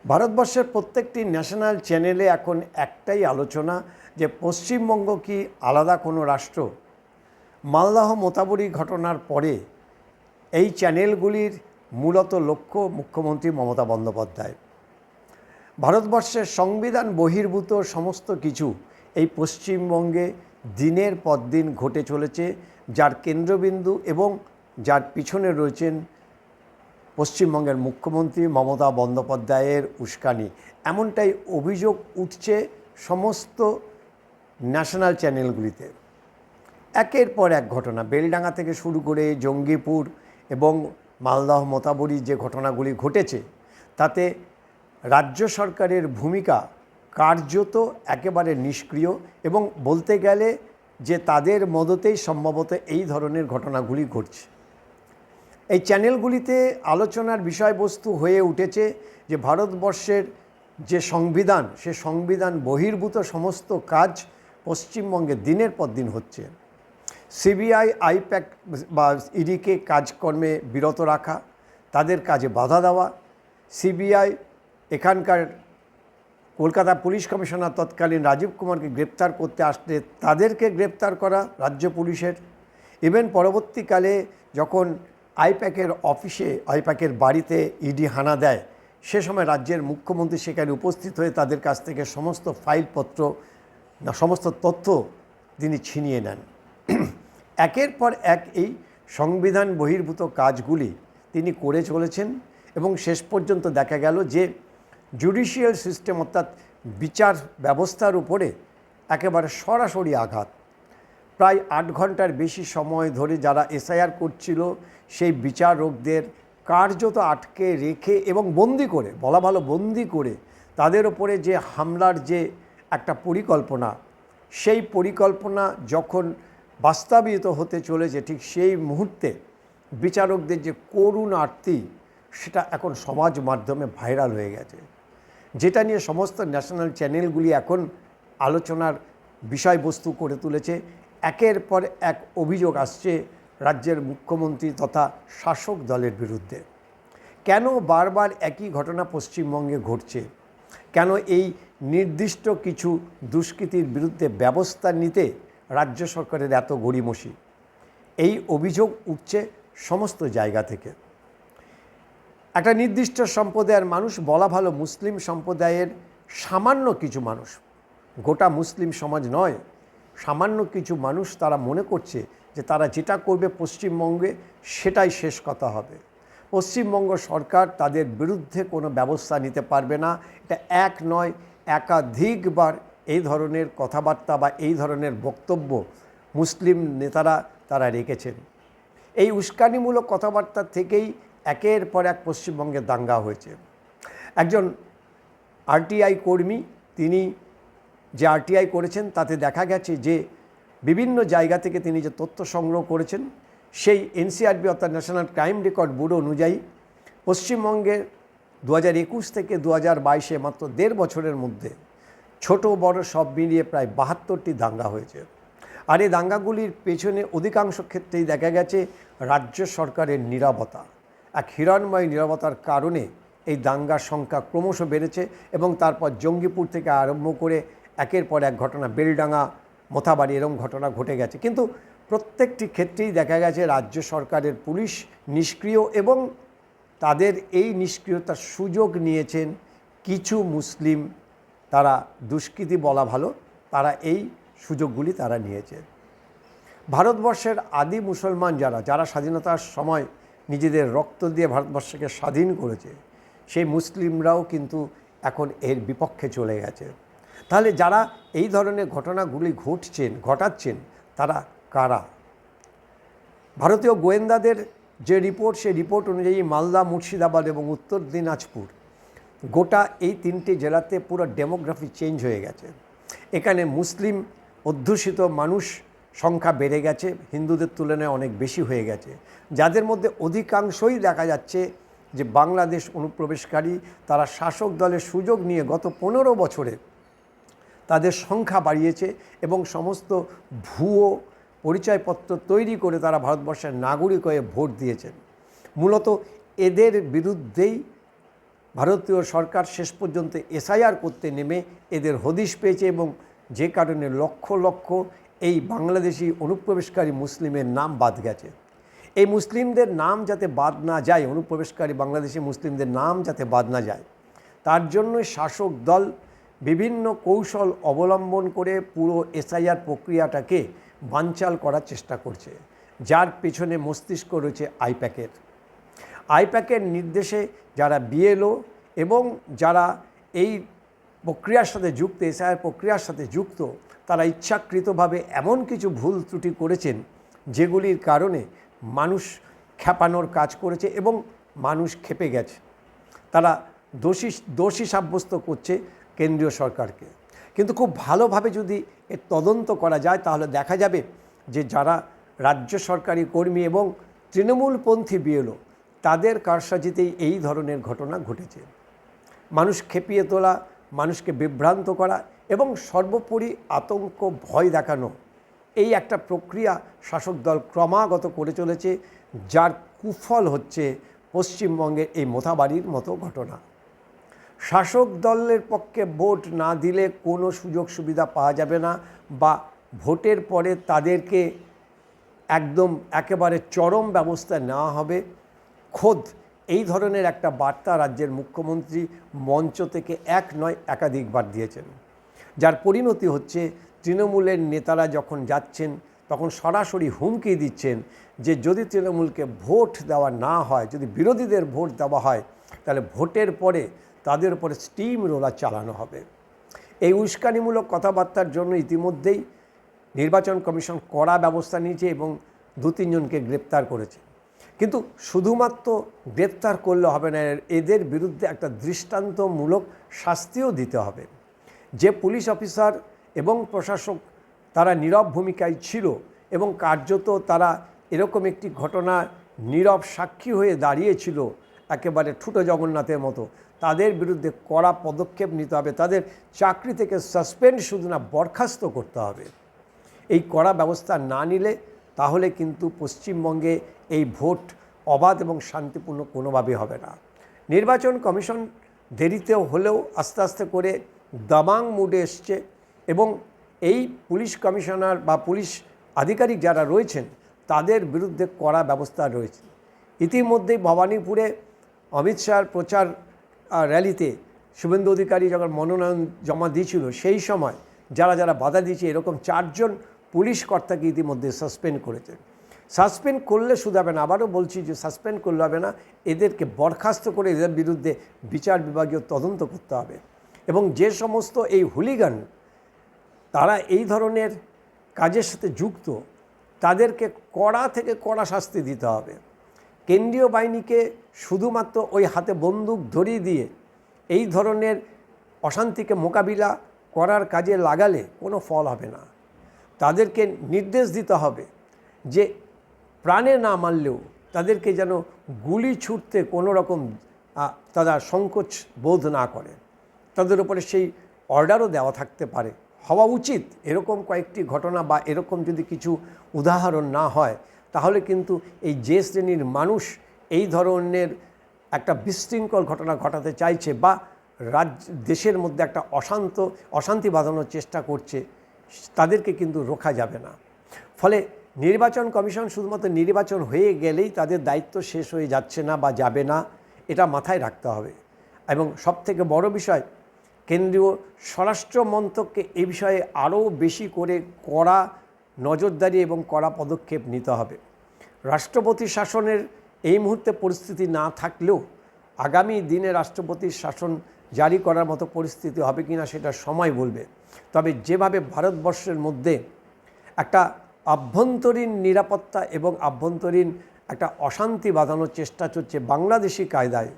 ভারতবর্ষের প্রত্যেকটি ন্যাশনাল চ্যানেলে এখন একটাই আলোচনা যে পশ্চিমবঙ্গ কি আলাদা কোনো রাষ্ট্র। মালদহ মোতাবরি ঘটনার পরে এই চ্যানেলগুলির মূলত লক্ষ্য মুখ্যমন্ত্রী মমতা বন্দ্যোপাধ্যায়। ভারতবর্ষের সংবিধান বহির্ভূত সমস্ত কিছু এই পশ্চিমবঙ্গে দিনের পর দিন ঘটে চলেছে, যার কেন্দ্রবিন্দু এবং যার পিছনে রয়েছেন পশ্চিমবঙ্গের মুখ্যমন্ত্রী মমতা বন্দ্যোপাধ্যায়ের উস্কানি, এমনটাই অভিযোগ উঠছে সমস্ত ন্যাশনাল চ্যানেলগুলিতে। একের পর এক ঘটনা, বেলডাঙ্গা থেকে শুরু করে জঙ্গিপুর এবং মালদহ মোতাবরি যে ঘটনাগুলি ঘটেছে, তাতে রাজ্য সরকারের ভূমিকা কার্যত একেবারে নিষ্ক্রিয় এবং বলতে গেলে যে তাদের মদতেই সম্ভবত এই ধরনের ঘটনাগুলি ঘটছে। এই চ্যানেলগুলিতে আলোচনার বিষয়বস্তু হয়ে উঠেছে যে ভারতবর্ষের যে সংবিধান, সে সংবিধান বহির্ভূত সমস্ত কাজ পশ্চিমবঙ্গে দিনের পর দিন হচ্ছে। সিবিআই আইপ্যাক বা ইডিকে কাজকর্মে বিরত রাখা, তাদের কাজে বাধা দেওয়া, সিবিআই এখানকার কলকাতা পুলিশ কমিশনার তৎকালীন রাজীব কুমারকে গ্রেপ্তার করতে আসলে তাদেরকে গ্রেপ্তার করা রাজ্য পুলিশের। ইভেন পরবর্তীকালে যখন আইপ্যাকের অফিসে, আইপ্যাকের বাড়িতে ইডি হানা দেয়, সে সময় রাজ্যের মুখ্যমন্ত্রী সেখানে উপস্থিত হয়ে তাদের কাছ থেকে সমস্ত ফাইলপত্র, সমস্ত তথ্য তিনি ছিনিয়ে নেন। একের পর এক এই সংবিধান বহির্ভূত কাজগুলি তিনি করে চলেছেন এবং শেষ পর্যন্ত দেখা গেল যে জুডিশিয়াল সিস্টেম অর্থাৎ বিচার ব্যবস্থার উপরে একেবারে সরাসরি আঘাত। প্রায় 8 ঘন্টার বেশি সময় ধরে যারা এসআইআর করছিল সেই বিচারকদের কার্যত আটকে রেখে এবং বন্দি করে, বলা ভালো বন্দি করে, তাদের ওপরে যে হামলার যে একটা পরিকল্পনা, সেই পরিকল্পনা যখন বাস্তবায়িত হতে চলেছে ঠিক সেই মুহূর্তে বিচারকদের যে করুণ আর্তি, সেটা এখন সমাজ মাধ্যমে ভাইরাল হয়ে গেছে, যেটা নিয়ে সমস্ত ন্যাশনাল চ্যানেলগুলি এখন আলোচনার বিষয়বস্তু করে তুলেছে। একের পর এক অভিযোগ আসছে রাজ্যের মুখ্যমন্ত্রী তথা শাসক দলের বিরুদ্ধে। কেন বারবার একই ঘটনা পশ্চিমবঙ্গে ঘটছে? কেন এই নির্দিষ্ট কিছু দুষ্কৃতির বিরুদ্ধে ব্যবস্থা নিতে রাজ্য সরকারের এত গড়িমসি? এই অভিযোগ উঠছে সমস্ত জায়গা থেকে। একটা নির্দিষ্ট সম্প্রদায়ের মানুষ, বলা ভালো মুসলিম সম্প্রদায়ের সামান্য কিছু মানুষ, গোটা মুসলিম সমাজ নয়, সামান্য কিছু মানুষ তারা মনে করছে যে তারা যেটা করবে পশ্চিমবঙ্গে সেটাই শেষ কথা হবে। পশ্চিমবঙ্গ সরকার তাদের বিরুদ্ধে কোনো ব্যবস্থা নিতে পারবে না। এটা এক নয়, একাধিকবার এই ধরনের কথাবার্তা বা এই ধরনের বক্তব্য মুসলিম নেতারা তারা রেখেছেন। এই উস্কানিমূলক কথাবার্তা থেকেই একের পর এক পশ্চিমবঙ্গে দাঙ্গা হয়েছে। একজন আরটিআই কর্মী, তিনি যে আরটিআই করেছেন তাতে দেখা গেছে যে বিভিন্ন জায়গা থেকে তিনি যে তথ্য সংগ্রহ করেছেন, সেই এনসিআরবি অর্থাৎ ন্যাশনাল ক্রাইম রেকর্ড ব্যুরো অনুযায়ী পশ্চিমবঙ্গে 2021 থেকে 2022 মাত্র 1.5 বছরের মধ্যে ছোট বড় সব মিলিয়ে প্রায় 72টি দাঙ্গা হয়েছে। আর এই দাঙ্গাগুলির পেছনে অধিকাংশ ক্ষেত্রেই দেখা গেছে রাজ্য সরকারের নীরবতা, এক হিরণময় নীরবতার কারণে এই দাঙ্গার সংখ্যা ক্রমশ বেড়েছে এবং তারপর জঙ্গিপুর থেকে আরম্ভ করে একের পর এক ঘটনা, বেলডাঙ্গা, মোথাবাড়ি, এরকম ঘটনা ঘটে গেছে। কিন্তু প্রত্যেকটি ক্ষেত্রেই দেখা গেছে রাজ্য সরকারের পুলিশ নিষ্ক্রিয় এবং তাদের এই নিষ্ক্রিয়তার সুযোগ নিয়েছেন কিছু মুসলিম, তারা দুষ্কৃতী বলা ভালো, তারা এই সুযোগগুলি তারা নিয়েছে। ভারতবর্ষের আদি মুসলমান যারা স্বাধীনতার সময় নিজেদের রক্ত দিয়ে ভারতবর্ষকে স্বাধীন করেছে, সেই মুসলিমরাও কিন্তু এখন এর বিপক্ষে চলে গেছে। তাহলে যারা এই ধরনের ঘটনাগুলি ঘটাচ্ছেন তারা কারা? ভারতীয় গোয়েন্দাদের যে রিপোর্ট, সেই রিপোর্ট অনুযায়ী মালদা, মুর্শিদাবাদ এবং উত্তর দিনাজপুর, গোটা এই 3টে জেলাতে পুরো ডেমোগ্রাফি চেঞ্জ হয়ে গেছে। এখানে মুসলিম অধ্যুষিত মানুষ সংখ্যা বেড়ে গেছে, হিন্দুদের তুলনায় অনেক বেশি হয়ে গেছে, যাদের মধ্যে অধিকাংশই দেখা যাচ্ছে যে বাংলাদেশ অনুপ্রবেশকারী। তারা শাসক দলের সুযোগ নিয়ে গত 15 বছরে তাদের সংখ্যা বাড়িয়েছে এবং সমস্ত ভুয়ো পরিচয়পত্র তৈরি করে তারা ভারতবর্ষের নাগরিক হয়ে ভোট দিয়েছেন। মূলত এদের বিরুদ্ধেই ভারতীয় সরকার শেষ পর্যন্ত এসআইআর করতে নেমে এদের হদিশ পেয়েছে এবং যে কারণে লক্ষ লক্ষ এই বাংলাদেশি অনুপ্রবেশকারী মুসলিমের নাম বাদ গেছে। এই মুসলিমদের নাম যাতে বাদ না যায়, অনুপ্রবেশকারী বাংলাদেশি মুসলিমদের নাম যাতে বাদ না যায়, তার জন্য শাসক দল বিভিন্ন কৌশল অবলম্বন করে পুরো এসআইআর প্রক্রিয়াটাকে বানচাল করার চেষ্টা করছে, যার পেছনে মস্তিষ্ক রয়েছে আইপ্যাকের নির্দেশে যারা বিএলও এবং যারা এই প্রক্রিয়ার সাথে যুক্ত, এসআইআর প্রক্রিয়ার সাথে যুক্ত, তারা ইচ্ছাকৃতভাবে এমন কিছু ভুল ত্রুটি করেছেন যেগুলির কারণে মানুষ খেপানোর কাজ করেছে এবং মানুষ খেপে গেছে। তারা দোষী সাব্যস্ত করছে কেন্দ্রীয় সরকারকে। কিন্তু খুব ভালোভাবে যদি এর তদন্ত করা যায় তাহলে দেখা যাবে যে যারা রাজ্য সরকারি কর্মী এবং তৃণমূলপন্থী বিএলও, তাদের কারসাজিতেই এই ধরনের ঘটনা ঘটেছে। মানুষ খেপিয়ে তোলা, মানুষকে বিভ্রান্ত করা এবং সর্বোপরি আতঙ্ক, ভয় দেখানো, এই একটা প্রক্রিয়া শাসক দল ক্রমাগত করে চলেছে, যার কুফল হচ্ছে পশ্চিমবঙ্গের এই মোথাবাড়ির মতো ঘটনা। শাসক দলের পক্ষে ভোট না দিলে কোনো সুযোগ সুবিধা পাওয়া যাবে না, বা ভোটের পরে তাদেরকে একদম একেবারে চরম ব্যবস্থা নেওয়া হবে। খোদ এই ধরনের একটা বার্তা রাজ্যের মুখ্যমন্ত্রী মঞ্চ থেকে এক নয় একাধিকবার দিয়েছেন, যার পরিণতি হচ্ছে তৃণমূলের নেতারা যখন যাচ্ছেন তখন সরাসরি হুমকি দিচ্ছেন যে যদি তৃণমূলকে ভোট দেওয়া না হয়, যদি বিরোধীদের ভোট দেওয়া হয়, তাহলে ভোটের পরে তাদের উপরে স্টিম রোলার চালানো হবে। এই উস্কানিমূলক কথাবার্তার জন্য ইতিমধ্যেই নির্বাচন কমিশন কড়া ব্যবস্থা নিয়েছে এবং 2-3 জনকে গ্রেপ্তার করেছে। কিন্তু শুধুমাত্র গ্রেপ্তার করলে হবে না, এদের বিরুদ্ধে একটা দৃষ্টান্তমূলক শাস্তিও দিতে হবে। যে পুলিশ অফিসার এবং প্রশাসক তারা নীরব ভূমিকায় ছিল এবং কার্যত তারা এরকম একটি ঘটনা নীরব সাক্ষী হয়ে দাঁড়িয়েছিল একেবারে ঠুটো জগন্নাথের মতো, তাদের বিরুদ্ধে কড়া পদক্ষেপ নিতে হবে। তাদের চাকরি থেকে সাসপেন্ড শুধু না, বরখাস্ত করতে হবে। এই কড়া ব্যবস্থা না নিলে তাহলে কিন্তু পশ্চিমবঙ্গে এই ভোট অবাধ এবং শান্তিপূর্ণ কোনোভাবেই হবে না। নির্বাচন কমিশন দেরিতে হলেও আস্তে আস্তে করে দাবাং মুডে এসছে এবং এই পুলিশ কমিশনার বা পুলিশ আধিকারিক যারা রয়েছেন তাদের বিরুদ্ধে কড়া ব্যবস্থা রয়েছে। ইতিমধ্যেই ভবানীপুরে অমিত শাহর প্রচার র্যালিতে শুভেন্দু অধিকারী যখন মনোনয়ন জমা দিয়েছিল, সেই সময় যারা যারা বাধা দিয়েছে এরকম 4 জন পুলিশ কর্তাকে ইতিমধ্যে সাসপেন্ড করেছে। সাসপেন্ড করলে শুধু হবে না, আবারও বলছি যে সাসপেন্ড করলে হবে না, এদেরকে বরখাস্ত করে এদের বিরুদ্ধে বিচার বিভাগীয় তদন্ত করতে হবে। এবং যে সমস্ত এই হুলিগান তারা এই ধরনের কাজের সাথে যুক্ত, তাদেরকে কড়া থেকে কড়া শাস্তি দিতে হবে। কেন্দ্রীয় বাহিনীকে শুধুমাত্র ওই হাতে বন্দুক ধরিয়ে দিয়ে এই ধরনের অশান্তিকে মোকাবিলা করার কাজে লাগালে কোনো ফল হবে না। তাদেরকে নির্দেশ দিতে হবে যে প্রাণে না মারলেও তাদেরকে যেন গুলি ছুটতে কোনো রকম তারা সংকোচ বোধ না করে, তাদের উপরে সেই অর্ডারও দেওয়া থাকতে পারে, হওয়া উচিত। এরকম কয়েকটি ঘটনা বা এরকম যদি কিছু উদাহরণ না হয় তাহলে কিন্তু এই যে শ্রেণীর মানুষ এই ধরনের একটা বিশৃঙ্খল ঘটনা ঘটাতে চাইছে বা দেশের মধ্যে একটা অশান্তি বাঁধানোর চেষ্টা করছে, তাদেরকে কিন্তু রোখা যাবে না। ফলে নির্বাচন কমিশন শুধুমাত্র নির্বাচন হয়ে গেলেই তাদের দায়িত্ব শেষ হয়ে যাচ্ছে না বা যাবে না, এটা মাথায় রাখতে হবে। এবং সবথেকে বড় বিষয়, কেন্দ্রীয় স্বরাষ্ট্র মন্ত্রককে এই বিষয়ে আরও বেশি করে কড়া নজরদারি এবং কড়া পদক্ষেপ নিতে হবে। রাষ্ট্রপতি শাসনের এই মুহূর্তে পরিস্থিতি না থাকলেও আগামী দিনে রাষ্ট্রপতির শাসন জারি করার মতো পরিস্থিতি হবে কিনা সেটা সময় বলবে। তবে যেভাবে ভারতবর্ষের মধ্যে একটা আভ্যন্তরীণ নিরাপত্তা এবং আভ্যন্তরীণ একটা অশান্তি বাঁধানোর চেষ্টা চলছে বাংলাদেশি কায়দায়,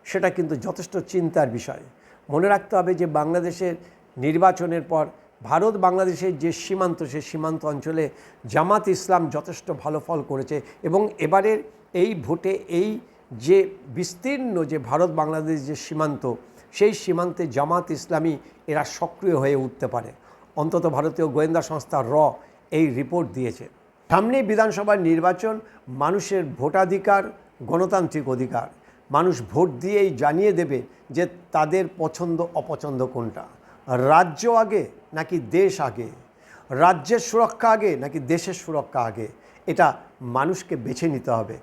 সেটা কিন্তু যথেষ্ট চিন্তার বিষয়। মনে রাখতে হবে যে বাংলাদেশের নির্বাচনের পর ভারত বাংলাদেশের যে সীমান্ত, সেই সীমান্ত অঞ্চলে জামাত ইসলাম যথেষ্ট ভালো ফল করেছে এবং এবারের এই ভোটে এই যে বিস্তীর্ণ যে ভারত বাংলাদেশ যে সীমান্ত, সেই সীমান্তে জামাত ইসলামী এরা সক্রিয় হয়ে উঠতে পারে। অন্তত ভারতীয় গোয়েন্দা সংস্থা র এই রিপোর্ট দিয়েছে। সামনেই বিধানসভার নির্বাচন, মানুষের ভোটাধিকার গণতান্ত্রিক অধিকার। মানুষ ভোট দিয়েই জানিয়ে দেবে যে তাদের পছন্দ অপছন্দ কোনটা। রাজ্য আগে নাকি দেশ আগে, রাজ্যের সুরক্ষা আগে নাকি দেশের সুরক্ষা আগে, এটা মানুষকে বেছে নিতে হবে।